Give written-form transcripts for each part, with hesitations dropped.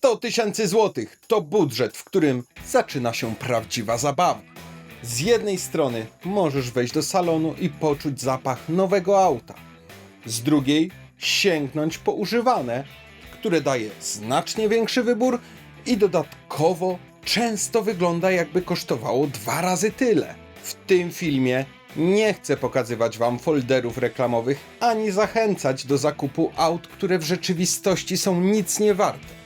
100 000 złotych to budżet, w którym zaczyna się prawdziwa zabawa. Z jednej strony możesz wejść do salonu i poczuć zapach nowego auta. Z drugiej sięgnąć po używane, które daje znacznie większy wybór i dodatkowo często wygląda, jakby kosztowało 2 razy tyle. W tym filmie nie chcę pokazywać wam folderów reklamowych ani zachęcać do zakupu aut, które w rzeczywistości są nic nie warte.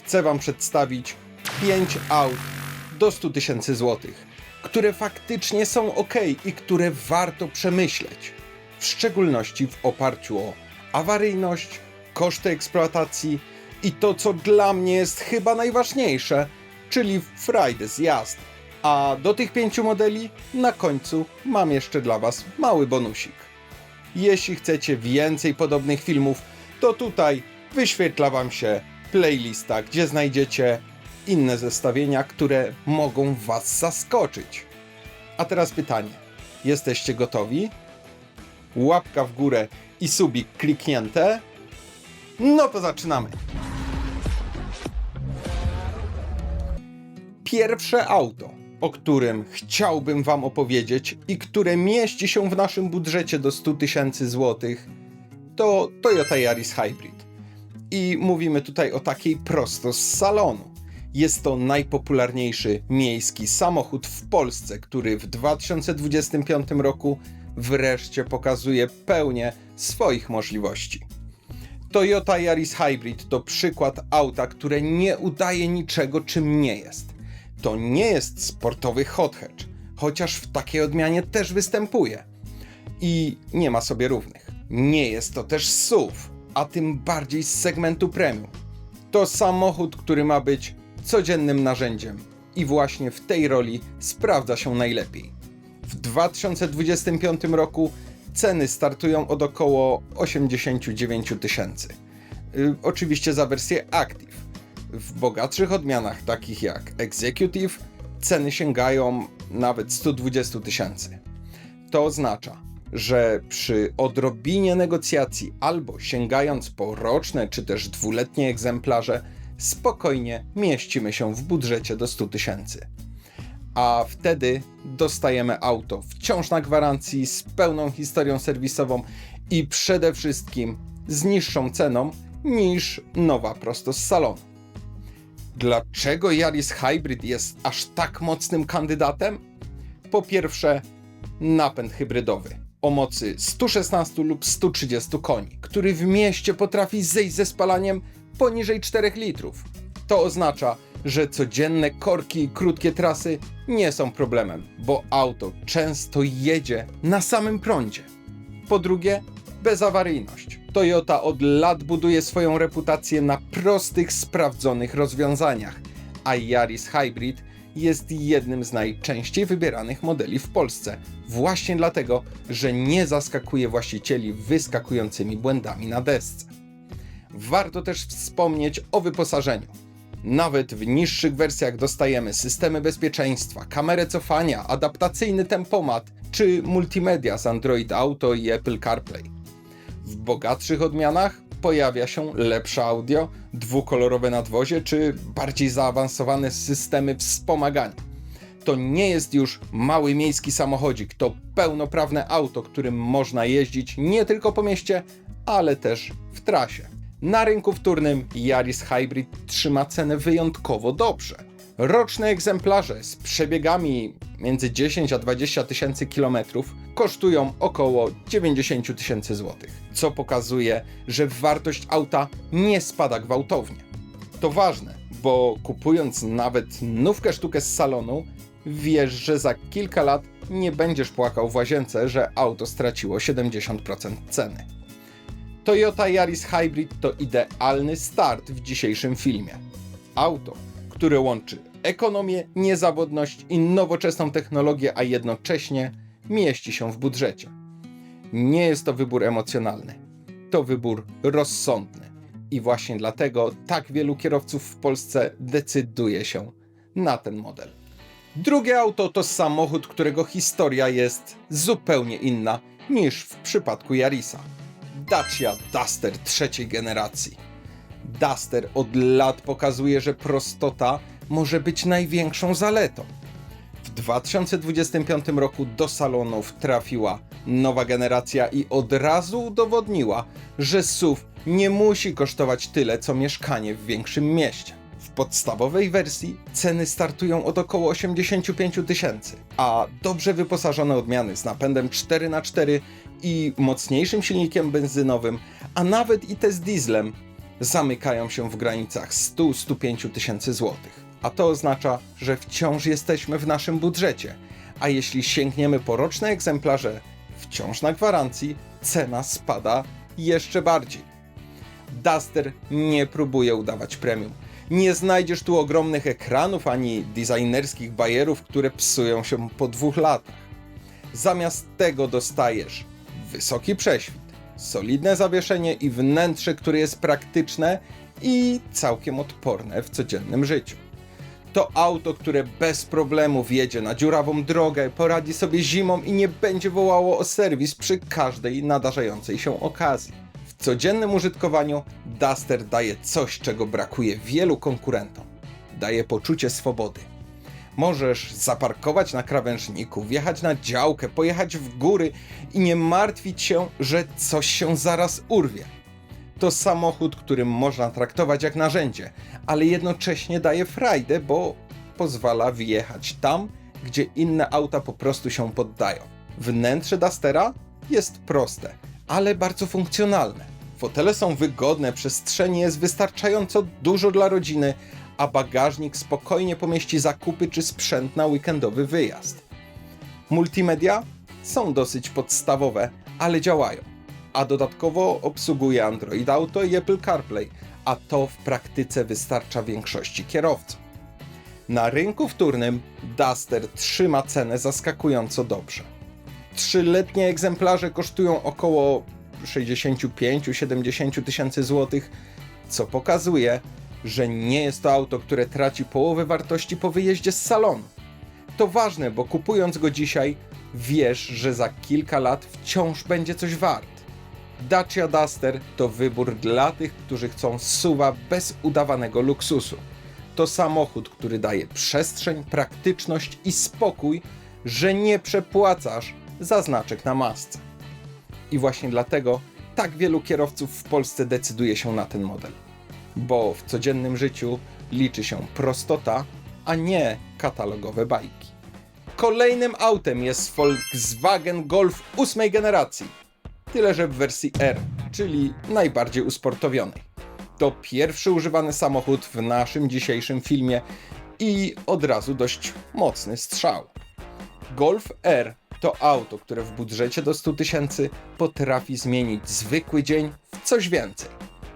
Chcę wam przedstawić 5 aut do 100 000 złotych, które faktycznie są ok i które warto przemyśleć. W szczególności w oparciu o awaryjność, koszty eksploatacji i to, co dla mnie jest chyba najważniejsze, czyli frajdę z jazdy. A do tych 5 modeli na końcu mam jeszcze dla was mały bonusik. Jeśli chcecie więcej podobnych filmów, to tutaj wyświetla wam się playlista, gdzie znajdziecie inne zestawienia, które mogą was zaskoczyć. A teraz pytanie. Jesteście gotowi? Łapka w górę i subik kliknięte? No to zaczynamy! Pierwsze auto, o którym chciałbym wam opowiedzieć i które mieści się w naszym budżecie do 100 000 złotych, to Toyota Yaris Hybrid. I mówimy tutaj o takiej prosto z salonu. Jest to najpopularniejszy miejski samochód w Polsce, który w 2025 roku wreszcie pokazuje pełnię swoich możliwości. Toyota Yaris Hybrid to przykład auta, które nie udaje niczego, czym nie jest. To nie jest sportowy hot hatch, chociaż w takiej odmianie też występuje. I nie ma sobie równych. Nie jest to też SUV, a tym bardziej z segmentu premium. To samochód, który ma być codziennym narzędziem i właśnie w tej roli sprawdza się najlepiej. W 2025 roku ceny startują od około 89 000. Oczywiście za wersję Active. W bogatszych odmianach, takich jak Executive, ceny sięgają nawet 120 000. To oznacza, że przy odrobinie negocjacji albo sięgając po roczne czy też dwuletnie egzemplarze, spokojnie mieścimy się w budżecie do 100 000. A wtedy dostajemy auto wciąż na gwarancji, z pełną historią serwisową i przede wszystkim z niższą ceną niż nowa prosto z salonu. Dlaczego Yaris Hybrid jest aż tak mocnym kandydatem? Po pierwsze, napęd hybrydowy o mocy 116 lub 130 koni, który w mieście potrafi zejść ze spalaniem poniżej 4 litrów. To oznacza, że codzienne korki i krótkie trasy nie są problemem, bo auto często jedzie na samym prądzie. Po drugie, bezawaryjność. Toyota od lat buduje swoją reputację na prostych, sprawdzonych rozwiązaniach, a Yaris Hybrid jest jednym z najczęściej wybieranych modeli w Polsce, właśnie dlatego, że nie zaskakuje właścicieli wyskakującymi błędami na desce. Warto też wspomnieć o wyposażeniu. Nawet w niższych wersjach dostajemy systemy bezpieczeństwa, kamerę cofania, adaptacyjny tempomat czy multimedia z Android Auto i Apple CarPlay. W bogatszych odmianach pojawia się lepsze audio, dwukolorowe nadwozie czy bardziej zaawansowane systemy wspomagania. To nie jest już mały miejski samochodzik, to pełnoprawne auto, którym można jeździć nie tylko po mieście, ale też w trasie. Na rynku wtórnym Yaris Hybrid trzyma cenę wyjątkowo dobrze. Roczne egzemplarze z przebiegami między 10 a 20 000 km kosztują około 90 000 złotych, co pokazuje, że wartość auta nie spada gwałtownie. To ważne, bo kupując nawet nówkę sztukę z salonu, wiesz, że za kilka lat nie będziesz płakał w łazience, że auto straciło 70% ceny. Toyota Yaris Hybrid to idealny start w dzisiejszym filmie. Auto, które łączy ekonomię, niezawodność i nowoczesną technologię, a jednocześnie mieści się w budżecie. Nie jest to wybór emocjonalny, to wybór rozsądny i właśnie dlatego tak wielu kierowców w Polsce decyduje się na ten model. Drugie auto to samochód, którego historia jest zupełnie inna niż w przypadku Yarisa. Dacia Duster trzeciej generacji. Duster od lat pokazuje, że prostota może być największą zaletą. W 2025 roku do salonów trafiła nowa generacja i od razu udowodniła, że SUV nie musi kosztować tyle, co mieszkanie w większym mieście. W podstawowej wersji ceny startują od około 85 000, a dobrze wyposażone odmiany z napędem 4x4 i mocniejszym silnikiem benzynowym, a nawet i te z dieslem, zamykają się w granicach 100-105 tysięcy złotych. A to oznacza, że wciąż jesteśmy w naszym budżecie, a jeśli sięgniemy po roczne egzemplarze, wciąż na gwarancji, cena spada jeszcze bardziej. Duster nie próbuje udawać premium. Nie znajdziesz tu ogromnych ekranów ani designerskich bajerów, które psują się po 2 latach. Zamiast tego dostajesz wysoki prześwit, solidne zawieszenie i wnętrze, które jest praktyczne i całkiem odporne w codziennym życiu. To auto, które bez problemu wjedzie na dziurawą drogę, poradzi sobie zimą i nie będzie wołało o serwis przy każdej nadarzającej się okazji. W codziennym użytkowaniu Duster daje coś, czego brakuje wielu konkurentom. Daje poczucie swobody. Możesz zaparkować na krawężniku, wjechać na działkę, pojechać w góry i nie martwić się, że coś się zaraz urwie. To samochód, którym można traktować jak narzędzie, ale jednocześnie daje frajdę, bo pozwala wjechać tam, gdzie inne auta po prostu się poddają. Wnętrze Dustera jest proste, ale bardzo funkcjonalne. Fotele są wygodne, przestrzeni jest wystarczająco dużo dla rodziny, a bagażnik spokojnie pomieści zakupy czy sprzęt na weekendowy wyjazd. Multimedia są dosyć podstawowe, ale działają, a dodatkowo obsługuje Android Auto i Apple CarPlay, a to w praktyce wystarcza większości kierowców. Na rynku wtórnym Duster trzyma cenę zaskakująco dobrze. 3-letnie egzemplarze kosztują około 65-70 tysięcy złotych, co pokazuje, że nie jest to auto, które traci połowę wartości po wyjeździe z salonu. To ważne, bo kupując go dzisiaj, wiesz, że za kilka lat wciąż będzie coś wart. Dacia Duster to wybór dla tych, którzy chcą SUV-a bez udawanego luksusu. To samochód, który daje przestrzeń, praktyczność i spokój, że nie przepłacasz za znaczek na masce. I właśnie dlatego tak wielu kierowców w Polsce decyduje się na ten model. Bo w codziennym życiu liczy się prostota, a nie katalogowe bajki. Kolejnym autem jest Volkswagen Golf 8 generacji. Tyle że w wersji R, czyli najbardziej usportowionej. To pierwszy używany samochód w naszym dzisiejszym filmie i od razu dość mocny strzał. Golf R to auto, które w budżecie do 100 tysięcy potrafi zmienić zwykły dzień w coś więcej.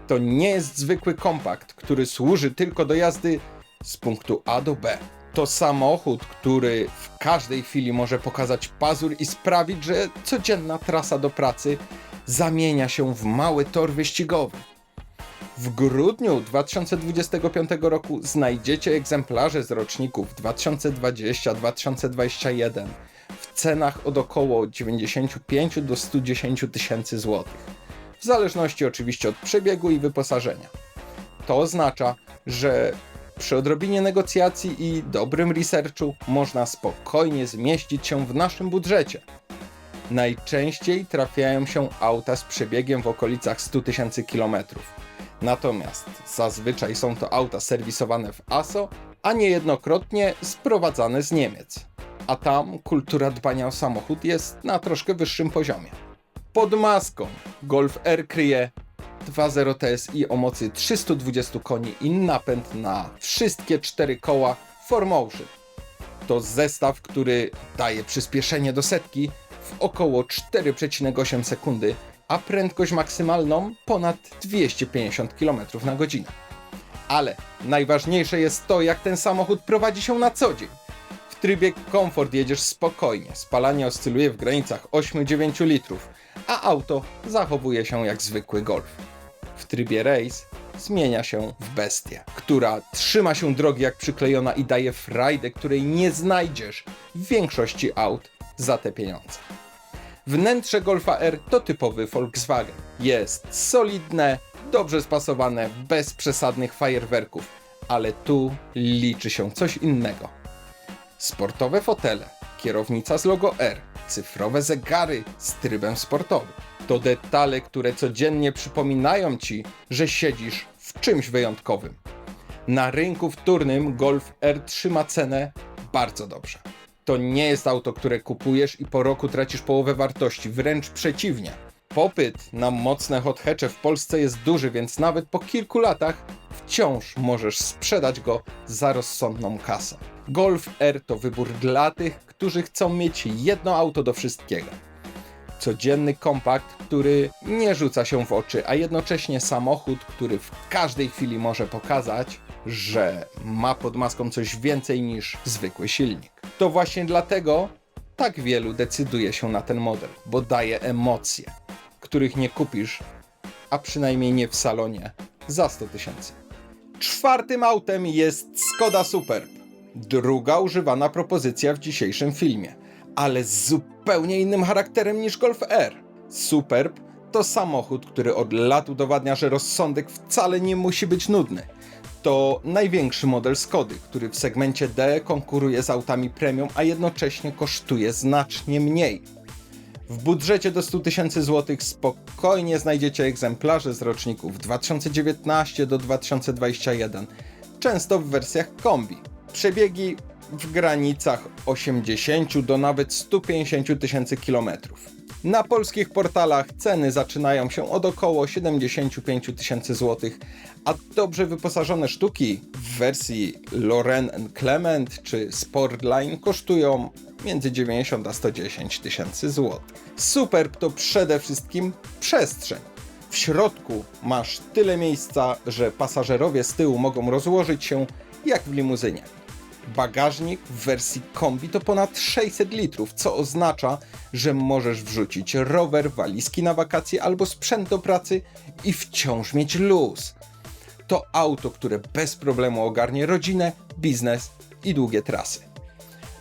To nie jest zwykły kompakt, który służy tylko do jazdy z punktu A do B. To samochód, który w każdej chwili może pokazać pazur i sprawić, że codzienna trasa do pracy zamienia się w mały tor wyścigowy. W grudniu 2025 roku znajdziecie egzemplarze z roczników 2020-2021 w cenach od około 95 do 110 tysięcy złotych. W zależności oczywiście od przebiegu i wyposażenia. To oznacza, że przy odrobinie negocjacji i dobrym researchu można spokojnie zmieścić się w naszym budżecie. Najczęściej trafiają się auta z przebiegiem w okolicach 100 tysięcy kilometrów. Natomiast zazwyczaj są to auta serwisowane w ASO, a niejednokrotnie sprowadzane z Niemiec. A tam kultura dbania o samochód jest na troszkę wyższym poziomie. Pod maską Golf R kryje 2.0 TSI o mocy 320 koni i napęd na wszystkie 4 koła 4Motion. To zestaw, który daje przyspieszenie do setki w około 4,8 sekundy, a prędkość maksymalną ponad 250 km na godzinę. Ale najważniejsze jest to, jak ten samochód prowadzi się na co dzień. W trybie komfort jedziesz spokojnie, spalanie oscyluje w granicach 8-9 litrów, a auto zachowuje się jak zwykły Golf. W trybie race zmienia się w bestię, która trzyma się drogi jak przyklejona i daje frajdę, której nie znajdziesz w większości aut za te pieniądze. Wnętrze Golfa R to typowy Volkswagen. Jest solidne, dobrze spasowane, bez przesadnych fajerwerków, ale tu liczy się coś innego. Sportowe fotele, kierownica z logo R, cyfrowe zegary z trybem sportowym. To detale, które codziennie przypominają Ci, że siedzisz w czymś wyjątkowym. Na rynku wtórnym Golf R trzyma cenę bardzo dobrze. To nie jest auto, które kupujesz i po roku tracisz połowę wartości, wręcz przeciwnie. Popyt na mocne hot hatche w Polsce jest duży, więc nawet po kilku latach wciąż możesz sprzedać go za rozsądną kasę. Golf R to wybór dla tych, którzy chcą mieć jedno auto do wszystkiego. Codzienny kompakt, który nie rzuca się w oczy, a jednocześnie samochód, który w każdej chwili może pokazać, że ma pod maską coś więcej niż zwykły silnik. To właśnie dlatego tak wielu decyduje się na ten model, bo daje emocje, których nie kupisz, a przynajmniej nie w salonie, za 100 tysięcy. Czwartym autem jest Skoda Superb. Druga używana propozycja w dzisiejszym filmie, ale z zupełnie innym charakterem niż Golf R. Superb to samochód, który od lat udowadnia, że rozsądek wcale nie musi być nudny. To największy model Skody, który w segmencie D konkuruje z autami premium, a jednocześnie kosztuje znacznie mniej. W budżecie do 100 tysięcy złotych spokojnie znajdziecie egzemplarze z roczników 2019 do 2021, często w wersjach kombi. Przebiegi w granicach 80 do nawet 150 tysięcy kilometrów. Na polskich portalach ceny zaczynają się od około 75 tysięcy złotych, a dobrze wyposażone sztuki w wersji Loren & Clement czy Sportline kosztują między 90 a 110 tysięcy złotych. Superb to przede wszystkim przestrzeń. W środku masz tyle miejsca, że pasażerowie z tyłu mogą rozłożyć się jak w limuzynie. Bagażnik w wersji kombi to ponad 600 litrów, co oznacza, że możesz wrzucić rower, walizki na wakacje albo sprzęt do pracy i wciąż mieć luz. To auto, które bez problemu ogarnie rodzinę, biznes i długie trasy.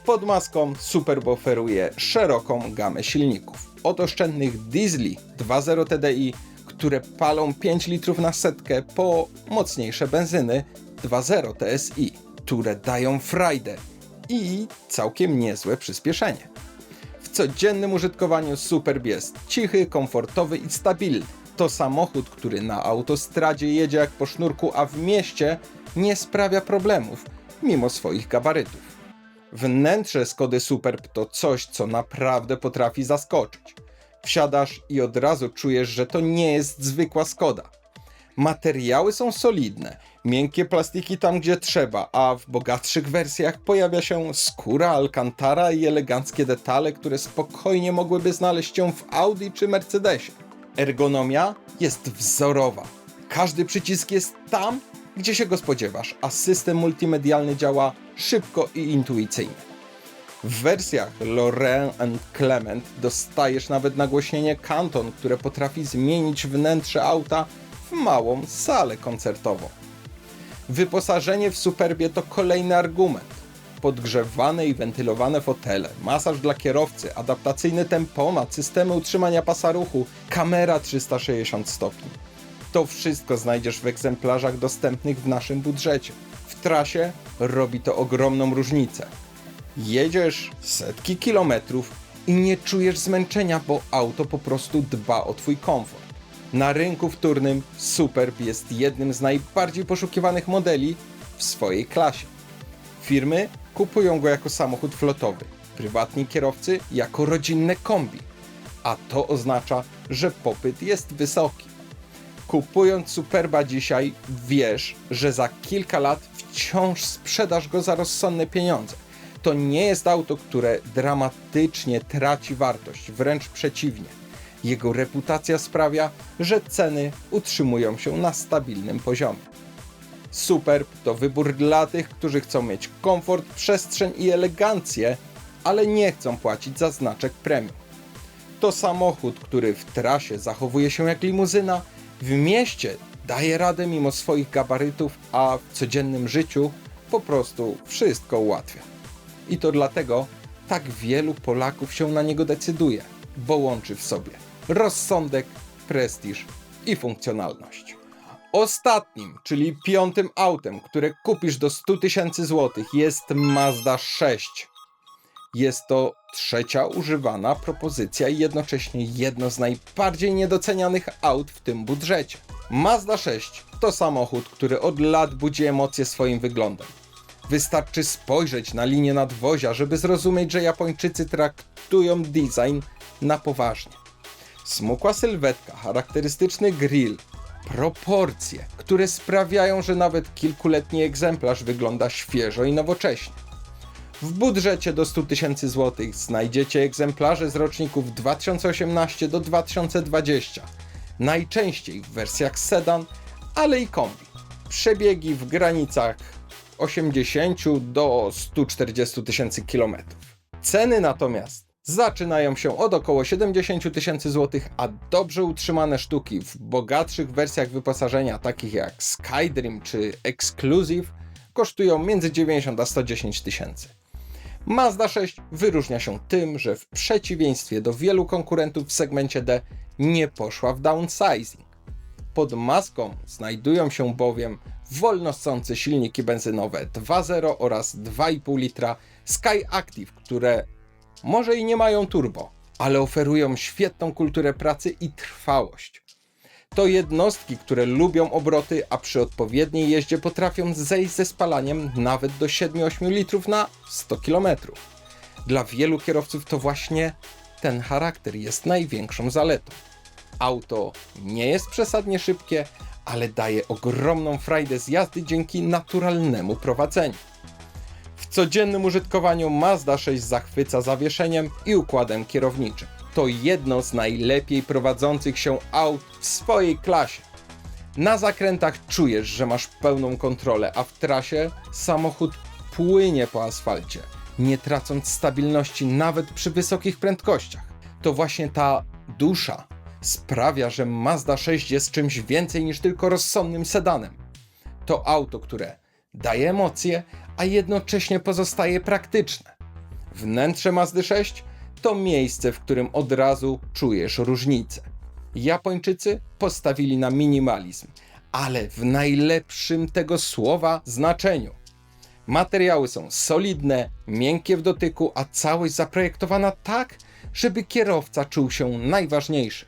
Pod maską Superb oferuje szeroką gamę silników. Od oszczędnych diesli 2.0 TDI, które palą 5 litrów na setkę, po mocniejsze benzyny 2.0 TSI, które dają frajdę i całkiem niezłe przyspieszenie. W codziennym użytkowaniu Superb jest cichy, komfortowy i stabilny. To samochód, który na autostradzie jedzie jak po sznurku, a w mieście nie sprawia problemów, mimo swoich gabarytów. Wnętrze Skody Superb to coś, co naprawdę potrafi zaskoczyć. Wsiadasz i od razu czujesz, że to nie jest zwykła Skoda. Materiały są solidne, miękkie plastiki tam gdzie trzeba, a w bogatszych wersjach pojawia się skóra, alcantara i eleganckie detale, które spokojnie mogłyby znaleźć się w Audi czy Mercedesie. Ergonomia jest wzorowa. Każdy przycisk jest tam, gdzie się go spodziewasz, a system multimedialny działa szybko i intuicyjnie. W wersjach Loren & Clement dostajesz nawet nagłośnienie Canton, które potrafi zmienić wnętrze auta w małą salę koncertową. Wyposażenie w Superbie to kolejny argument. Podgrzewane i wentylowane fotele, masaż dla kierowcy, adaptacyjny tempomat, systemy utrzymania pasa ruchu, kamera 360 stopni. To wszystko znajdziesz w egzemplarzach dostępnych w naszym budżecie. W trasie robi to ogromną różnicę. Jedziesz setki kilometrów i nie czujesz zmęczenia, bo auto po prostu dba o Twój komfort. Na rynku wtórnym Superb jest jednym z najbardziej poszukiwanych modeli w swojej klasie. Firmy kupują go jako samochód flotowy, prywatni kierowcy jako rodzinne kombi, a to oznacza, że popyt jest wysoki. Kupując Superba dzisiaj, wiesz, że za kilka lat wciąż sprzedasz go za rozsądne pieniądze. To nie jest auto, które dramatycznie traci wartość, wręcz przeciwnie. Jego reputacja sprawia, że ceny utrzymują się na stabilnym poziomie. Superb to wybór dla tych, którzy chcą mieć komfort, przestrzeń i elegancję, ale nie chcą płacić za znaczek premium. To samochód, który w trasie zachowuje się jak limuzyna, w mieście daje radę mimo swoich gabarytów, a w codziennym życiu po prostu wszystko ułatwia. I to dlatego tak wielu Polaków się na niego decyduje, bo łączy w sobie rozsądek, prestiż i funkcjonalność. Ostatnim, czyli 5. autem, które kupisz do 100 000 złotych, jest Mazda 6. Jest to trzecia używana propozycja i jednocześnie jedno z najbardziej niedocenianych aut w tym budżecie. Mazda 6 to samochód, który od lat budzi emocje swoim wyglądem. Wystarczy spojrzeć na linię nadwozia, żeby zrozumieć, że Japończycy traktują design na poważnie. Smukła sylwetka, charakterystyczny grill, proporcje, które sprawiają, że nawet kilkuletni egzemplarz wygląda świeżo i nowocześnie. W budżecie do 100 000 złotych znajdziecie egzemplarze z roczników 2018 do 2020, najczęściej w wersjach sedan, ale i kombi. Przebiegi w granicach 80 do 140 000 km. Ceny natomiast zaczynają się od około 70 000 złotych, a dobrze utrzymane sztuki w bogatszych wersjach wyposażenia, takich jak Skydream czy Exclusive, kosztują między 90 a 110 000. Mazda 6 wyróżnia się tym, że w przeciwieństwie do wielu konkurentów w segmencie D nie poszła w downsizing. Pod maską znajdują się bowiem wolno ssące silniki benzynowe 2.0 oraz 2,5 litra Sky Active, które może i nie mają turbo, ale oferują świetną kulturę pracy i trwałość. To jednostki, które lubią obroty, a przy odpowiedniej jeździe potrafią zejść ze spalaniem nawet do 7-8 litrów na 100 km. Dla wielu kierowców to właśnie ten charakter jest największą zaletą. Auto nie jest przesadnie szybkie, ale daje ogromną frajdę z jazdy dzięki naturalnemu prowadzeniu. W codziennym użytkowaniu Mazda 6 zachwyca zawieszeniem i układem kierowniczym. To jedno z najlepiej prowadzących się aut w swojej klasie. Na zakrętach czujesz, że masz pełną kontrolę, a w trasie samochód płynie po asfalcie, nie tracąc stabilności nawet przy wysokich prędkościach. To właśnie ta dusza sprawia, że Mazda 6 jest czymś więcej niż tylko rozsądnym sedanem. To auto, które daje emocje, a jednocześnie pozostaje praktyczne. Wnętrze Mazdy 6 to miejsce, w którym od razu czujesz różnicę. Japończycy postawili na minimalizm, ale w najlepszym tego słowa znaczeniu. Materiały są solidne, miękkie w dotyku, a całość zaprojektowana tak, żeby kierowca czuł się najważniejszy.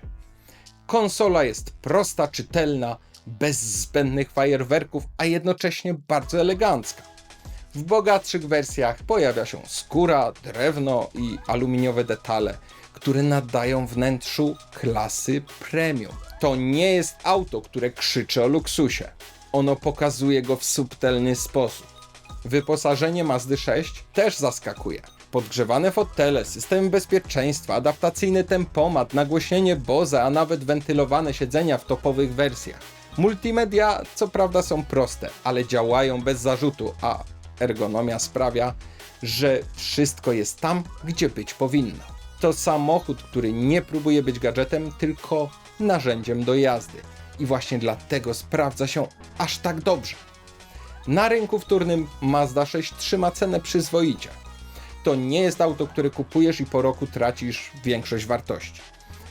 Konsola jest prosta, czytelna, bez zbędnych fajerwerków, a jednocześnie bardzo elegancka. W bogatszych wersjach pojawia się skóra, drewno i aluminiowe detale, które nadają wnętrzu klasy premium. To nie jest auto, które krzyczy o luksusie. Ono pokazuje go w subtelny sposób. Wyposażenie Mazdy 6 też zaskakuje. Podgrzewane fotele, system bezpieczeństwa, adaptacyjny tempomat, nagłośnienie Bose, a nawet wentylowane siedzenia w topowych wersjach. Multimedia co prawda są proste, ale działają bez zarzutu, a ergonomia sprawia, że wszystko jest tam, gdzie być powinno. To samochód, który nie próbuje być gadżetem, tylko narzędziem do jazdy. I właśnie dlatego sprawdza się aż tak dobrze. Na rynku wtórnym Mazda 6 trzyma cenę przyzwoicie. To nie jest auto, które kupujesz i po roku tracisz większość wartości.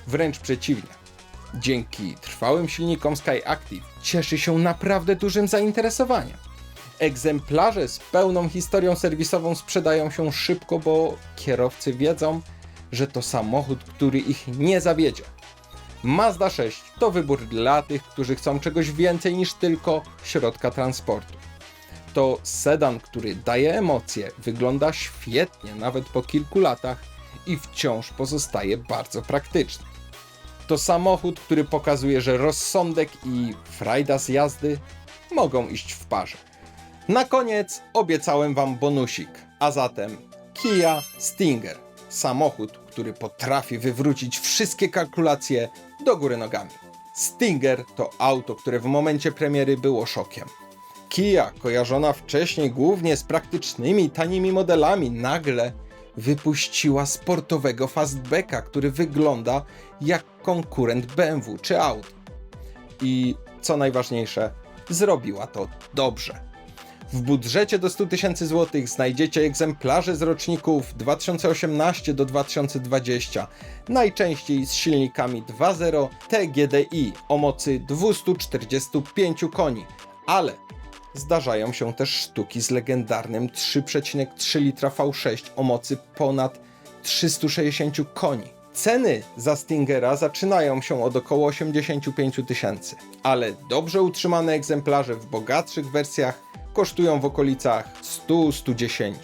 Wręcz przeciwnie. Dzięki trwałym silnikom Sky Active cieszy się naprawdę dużym zainteresowaniem. Egzemplarze z pełną historią serwisową sprzedają się szybko, bo kierowcy wiedzą, że to samochód, który ich nie zawiedzie. Mazda 6 to wybór dla tych, którzy chcą czegoś więcej niż tylko środka transportu. To sedan, który daje emocje, wygląda świetnie nawet po kilku latach i wciąż pozostaje bardzo praktyczny. To samochód, który pokazuje, że rozsądek i frajda z jazdy mogą iść w parze. Na koniec obiecałem Wam bonusik, a zatem Kia Stinger. Samochód, który potrafi wywrócić wszystkie kalkulacje do góry nogami. Stinger to auto, które w momencie premiery było szokiem. Kia, kojarzona wcześniej głównie z praktycznymi, tanimi modelami, nagle wypuściła sportowego fastbacka, który wygląda jak konkurent BMW czy Audi. I co najważniejsze, zrobiła to dobrze. W budżecie do 100 tysięcy złotych znajdziecie egzemplarze z roczników 2018 do 2020, najczęściej z silnikami 2.0 TGDI o mocy 245 koni, ale zdarzają się też sztuki z legendarnym 3,3 litra V6 o mocy ponad 360 koni. Ceny za Stingera zaczynają się od około 85 tysięcy, ale dobrze utrzymane egzemplarze w bogatszych wersjach kosztują w okolicach 100-110.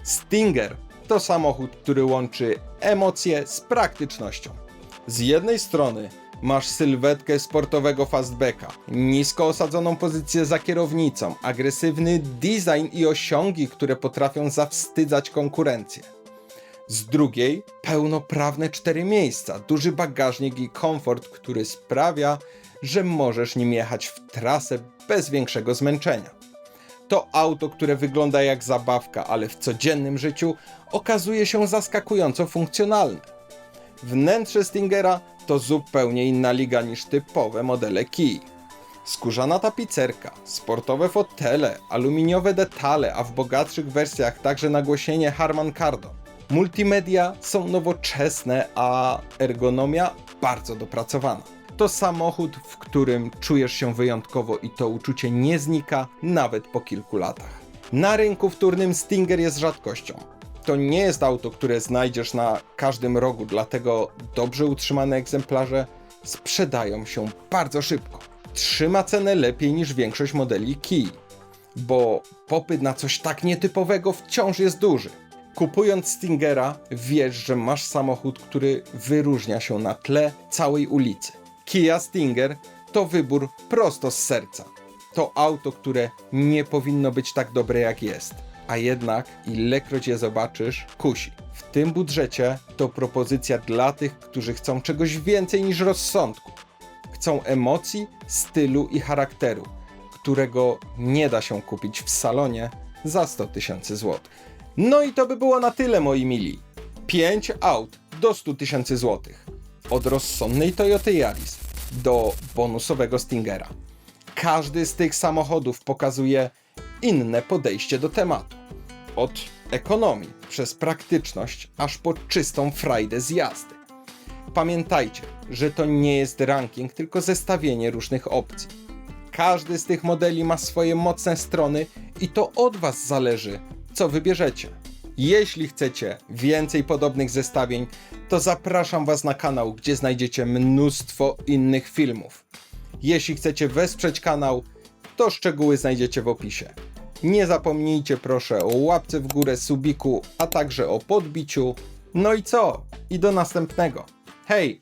Stinger to samochód, który łączy emocje z praktycznością. Z jednej strony masz sylwetkę sportowego fastbacka, nisko osadzoną pozycję za kierownicą, agresywny design i osiągi, które potrafią zawstydzać konkurencję. Z drugiej pełnoprawne 4 miejsca, duży bagażnik i komfort, który sprawia, że możesz nim jechać w trasę bez większego zmęczenia. To auto, które wygląda jak zabawka, ale w codziennym życiu okazuje się zaskakująco funkcjonalne. Wnętrze Stingera to zupełnie inna liga niż typowe modele Kia. Skórzana tapicerka, sportowe fotele, aluminiowe detale, a w bogatszych wersjach także nagłośnienie Harman Kardon. Multimedia są nowoczesne, a ergonomia bardzo dopracowana. To samochód, w którym czujesz się wyjątkowo i to uczucie nie znika nawet po kilku latach. Na rynku wtórnym Stinger jest rzadkością. To nie jest auto, które znajdziesz na każdym rogu, dlatego dobrze utrzymane egzemplarze sprzedają się bardzo szybko. Trzyma cenę lepiej niż większość modeli Kia, bo popyt na coś tak nietypowego wciąż jest duży. Kupując Stingera, wiesz, że masz samochód, który wyróżnia się na tle całej ulicy. Kia Stinger to wybór prosto z serca. To auto, które nie powinno być tak dobre jak jest, a jednak ilekroć je zobaczysz, kusi. W tym budżecie to propozycja dla tych, którzy chcą czegoś więcej niż rozsądku. Chcą emocji, stylu i charakteru, którego nie da się kupić w salonie za 100 tysięcy złotych. No i to by było na tyle, moi mili. 5 aut do 100 tysięcy złotych. Od rozsądnej Toyoty Yaris do bonusowego Stingera. Każdy z tych samochodów pokazuje inne podejście do tematu. Od ekonomii przez praktyczność, aż po czystą frajdę z jazdy. Pamiętajcie, że to nie jest ranking, tylko zestawienie różnych opcji. Każdy z tych modeli ma swoje mocne strony i to od Was zależy, co wybierzecie. Jeśli chcecie więcej podobnych zestawień, to zapraszam Was na kanał, gdzie znajdziecie mnóstwo innych filmów. Jeśli chcecie wesprzeć kanał, to szczegóły znajdziecie w opisie. Nie zapomnijcie proszę o łapce w górę, subiku, a także o podbiciu. No i co? I do następnego. Hej!